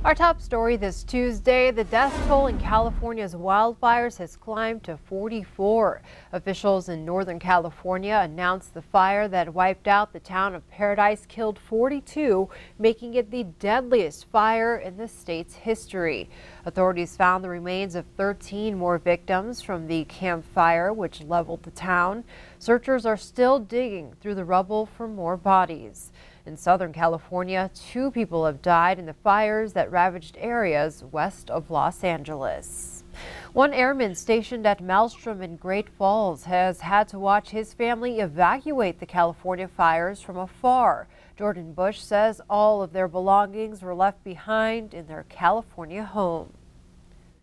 Our top story this Tuesday, the death toll in California's wildfires has climbed to 44. Officials in Northern California announced the fire that wiped out the town of Paradise killed 42, making it the deadliest fire in the state's history. Authorities found the remains of 13 more victims from the Camp Fire, which leveled the town. Searchers are still digging through the rubble for more bodies. In Southern California, 2 people have died in the fires that ravaged areas west of Los Angeles. One airman stationed at Maelstrom in Great Falls has had to watch his family evacuate the California fires from afar. Jordan Bush says all of their belongings were left behind in their California home.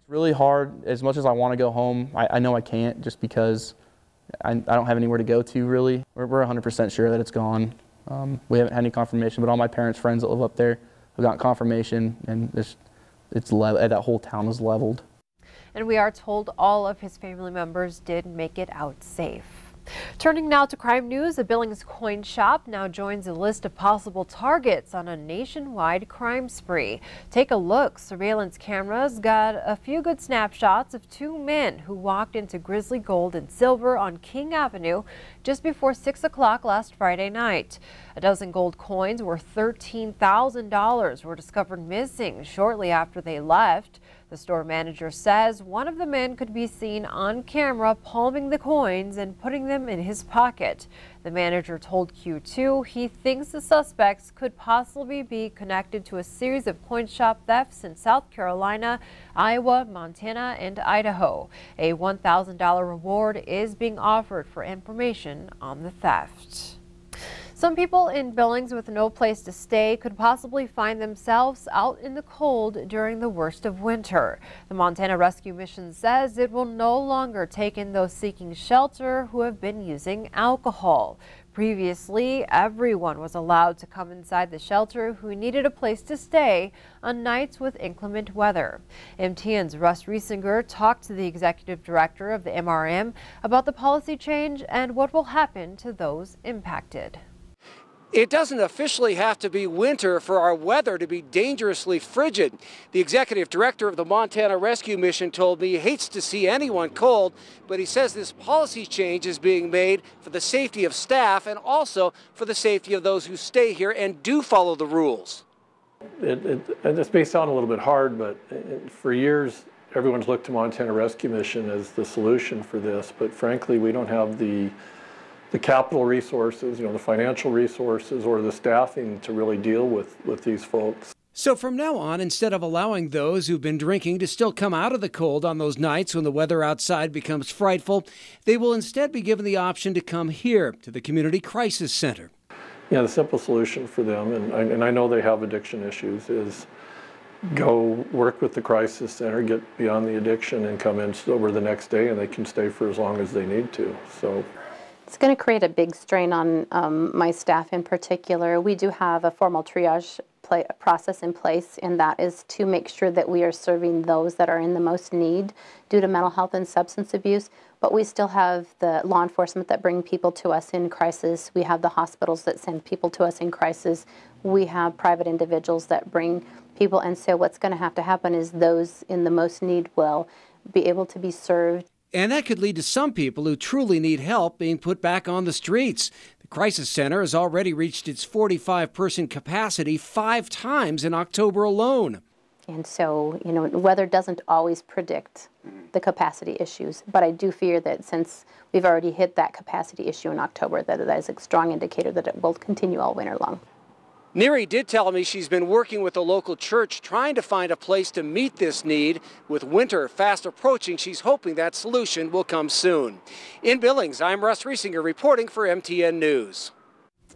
It's really hard. As much as I want to go home, I know I can't just because I don't have anywhere to go to, really. We're 100% sure that it's gone. We haven't had any confirmation, but all my parents' friends that live up there have gotten confirmation, and that whole town is leveled. And we are told all of his family members did make it out safe. Turning now to crime news, a Billings coin shop now joins a list of possible targets on a nationwide crime spree. Take a look. Surveillance cameras got a few good snapshots of 2 men who walked into Grizzly Gold and Silver on King Avenue just before 6 o'clock last Friday night. A dozen gold coins worth $13,000 were discovered missing shortly after they left. The store manager says one of the men could be seen on camera palming the coins and putting them in his pocket. The manager told Q2 he thinks the suspects could possibly be connected to a series of coin shop thefts in South Carolina, Iowa, Montana, and Idaho. A $1,000 reward is being offered for information on the theft. Some people in Billings with no place to stay could possibly find themselves out in the cold during the worst of winter. The Montana Rescue Mission says it will no longer take in those seeking shelter who have been using alcohol. Previously, everyone was allowed to come inside the shelter who needed a place to stay on nights with inclement weather. MTM's Russ Riesinger talked to the executive director of the MRM about the policy change and what will happen to those impacted. It doesn't officially have to be winter for our weather to be dangerously frigid. The executive director of the Montana Rescue Mission told me he hates to see anyone cold, but he says this policy change is being made for the safety of staff and also for the safety of those who stay here and do follow the rules. This may sound a little bit hard, but for years everyone's looked to Montana Rescue Mission as the solution for this, but frankly we don't have the capital resources, the financial resources or the staffing to really deal with these folks. So from now on, instead of allowing those who've been drinking to still come out of the cold on those nights when the weather outside becomes frightful, they will instead be given the option to come here to the Community Crisis Center. Yeah, the simple solution for them, and I know they have addiction issues, is go work with the crisis center, get beyond the addiction, and come in sober the next day, and they can stay for as long as they need to. So. It's going to create a big strain on my staff in particular. We do have a formal triage process in place, and that is to make sure that we are serving those that are in the most need due to mental health and substance abuse. But we still have the law enforcement that bring people to us in crisis. We have the hospitals that send people to us in crisis. We have private individuals that bring people. And so what's going to have to happen is those in the most need will be able to be served. And that could lead to some people who truly need help being put back on the streets. The Crisis Center has already reached its 45-person capacity 5 times in October alone. And so, weather doesn't always predict the capacity issues, but I do fear that since we've already hit that capacity issue in October, that is a strong indicator that it will continue all winter long. Neri did tell me she's been working with the local church trying to find a place to meet this need. With winter fast approaching, she's hoping that solution will come soon. In Billings, I'm Russ Riesinger reporting for MTN News.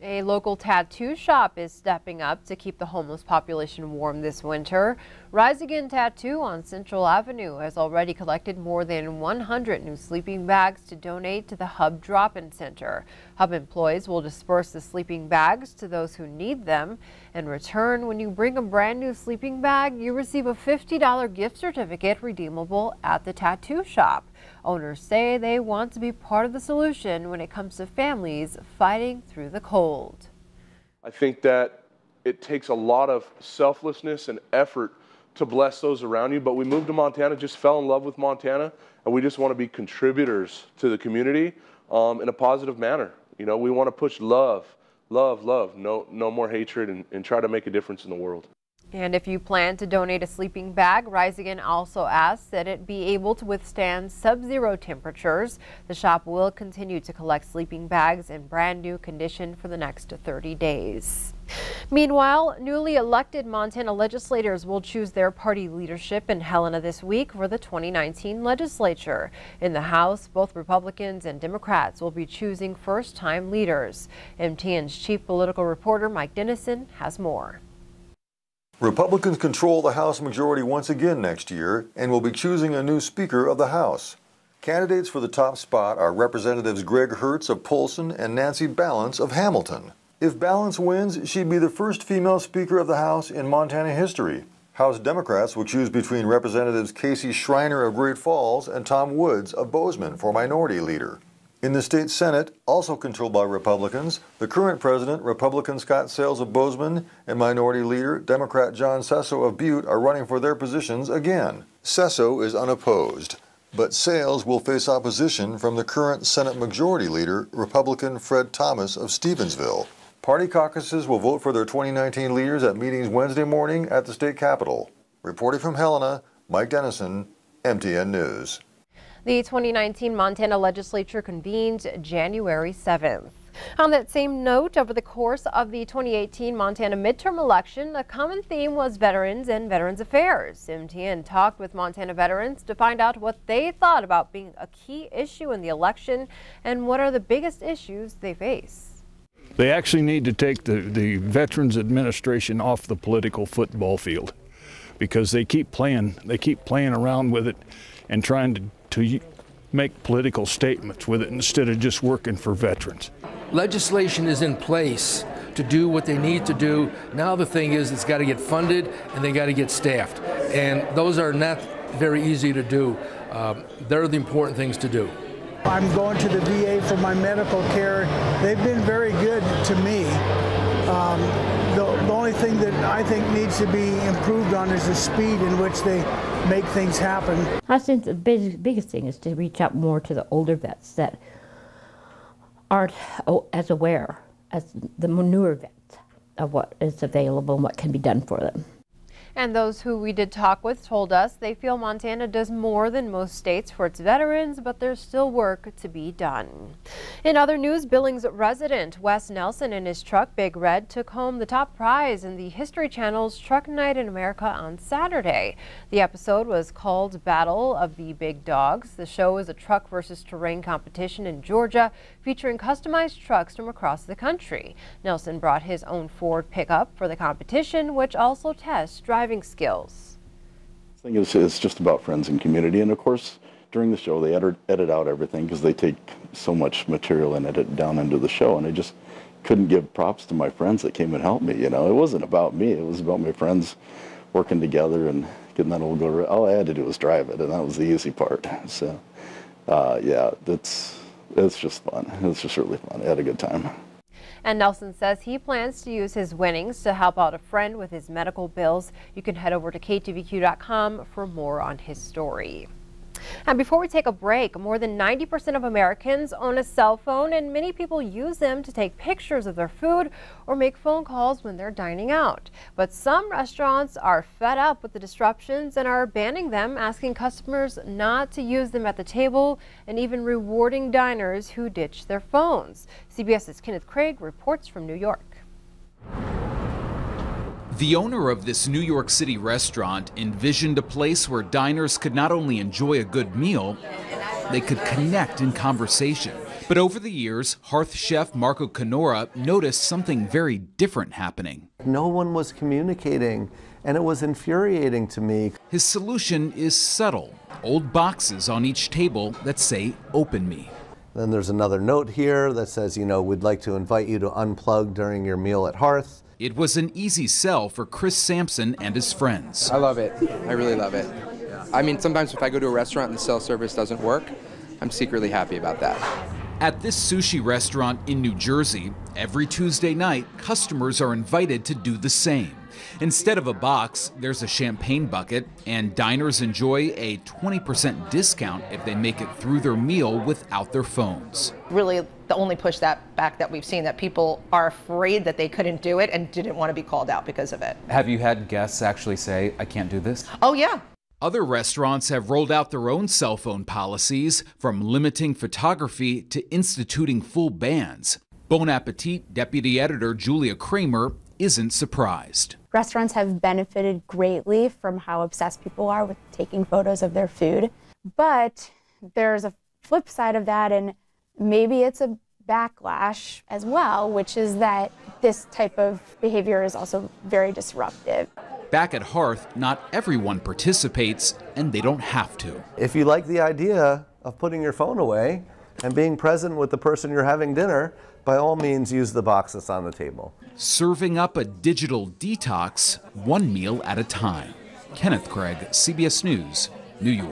A local tattoo shop is stepping up to keep the homeless population warm this winter. Rise Again Tattoo on Central Avenue has already collected more than 100 new sleeping bags to donate to the Hub Drop-In Center. Hub employees will disperse the sleeping bags to those who need them. In return, when you bring a brand new sleeping bag, you receive a $50 gift certificate redeemable at the tattoo shop. Owners say they want to be part of the solution when it comes to families fighting through the cold. I think that it takes a lot of selflessness and effort to bless those around you. But we moved to Montana, just fell in love with Montana, and we just want to be contributors to the community in a positive manner. You know, we want to push love, love, love, no more hatred, and try to make a difference in the world. And if you plan to donate a sleeping bag, Rise Again also asks that it be able to withstand sub-zero temperatures. The shop will continue to collect sleeping bags in brand new condition for the next 30 days. Meanwhile, newly elected Montana legislators will choose their party leadership in Helena this week for the 2019 legislature. In the House, both Republicans and Democrats will be choosing first-time leaders. MTN's chief political reporter Mike Dennison has more. Republicans control the House majority once again next year and will be choosing a new Speaker of the House. Candidates for the top spot are Representatives Greg Hertz of Polson and Nancy Balance of Hamilton. If Balance wins, she'd be the first female Speaker of the House in Montana history. House Democrats will choose between Representatives Casey Schreiner of Great Falls and Tom Woods of Bozeman for Minority Leader. In the state Senate, also controlled by Republicans, the current president, Republican Scott Sales of Bozeman, and Minority Leader, Democrat John Sesso of Butte, are running for their positions again. Sesso is unopposed, but Sales will face opposition from the current Senate Majority Leader, Republican Fred Thomas of Stevensville. Party caucuses will vote for their 2019 leaders at meetings Wednesday morning at the state capitol. Reporting from Helena, Mike Dennison, MTN News. The 2019 Montana legislature convenes January 7th. On that same note, over the course of the 2018 Montana midterm election, a common theme was veterans and Veterans Affairs. MTN talked with Montana veterans to find out what they thought about being a key issue in the election and what are the biggest issues they face. They actually need to take the Veterans Administration off the political football field because they keep playing around with it and trying to make political statements with it instead of just working for veterans. Legislation is in place to do what they need to do. Now the thing is, it's got to get funded and they got to get staffed. And those are not very easy to do. They're the important things to do. I'm going to the VA for my medical care. They've been very good to me. The only thing that I think needs to be improved on is the speed in which they make things happen. I think the biggest thing is to reach out more to the older vets that aren't as aware as the newer vets of what is available and what can be done for them. And those who we did talk with told us they feel Montana does more than most states for its veterans, but there's still work to be done. In other news, Billings resident Wes Nelson and his truck Big Red took home the top prize in the History Channel's Truck Night in America on Saturday. The episode was called Battle of the Big Dogs. The show is a truck versus terrain competition in Georgia featuring customized trucks from across the country. Nelson brought his own Ford pickup for the competition, which also tests driving skills. I think it's just about friends and community, and of course during the show they edit out everything because they take so much material and edit down into the show, and I just couldn't give props to my friends that came and helped me. You know, it wasn't about me, it was about my friends working together and getting that old go. All I had to do was drive it, and that was the easy part. So yeah, it's just fun. It's just really fun. I had a good time. And Nelson says he plans to use his winnings to help out a friend with his medical bills. You can head over to ktvq.com for more on his story. And before we take a break, more than 90% of Americans own a cell phone, and many people use them to take pictures of their food or make phone calls when they're dining out. But some restaurants are fed up with the disruptions and are banning them, asking customers not to use them at the table and even rewarding diners who ditch their phones. CBS's Kenneth Craig reports from New York. The owner of this New York City restaurant envisioned a place where diners could not only enjoy a good meal, they could connect in conversation. But over the years, hearth chef Marco Canora noticed something very different happening. No one was communicating, and it was infuriating to me. His solution is subtle: old boxes on each table that say, "Open me." Then there's another note here that says, you know, we'd like to invite you to unplug during your meal at Hearth. It was an easy sell for Chris Sampson and his friends. I love it. I really love it. I mean, sometimes if I go to a restaurant and the cell service doesn't work, I'm secretly happy about that. At this sushi restaurant in New Jersey, every Tuesday night, customers are invited to do the same. Instead of a box, there's a champagne bucket, and diners enjoy a 20% discount if they make it through their meal without their phones. Really, the only pushback that we've seen, that people are afraid that they couldn't do it and didn't want to be called out because of it. Have you had guests actually say, I can't do this? Oh, yeah. Other restaurants have rolled out their own cell phone policies, from limiting photography to instituting full bans. Bon Appetit Deputy Editor Julia Kramer isn't surprised. Restaurants have benefited greatly from how obsessed people are with taking photos of their food, but there's a flip side of that, and maybe it's a backlash as well, which is that this type of behavior is also very disruptive. Back at Hearth, not everyone participates, and they don't have to. If you like the idea of putting your phone away and being present with the person you're having dinner, by all means use the box that's on the table. Serving up a digital detox, one meal at a time. Kenneth Craig, CBS News, New York.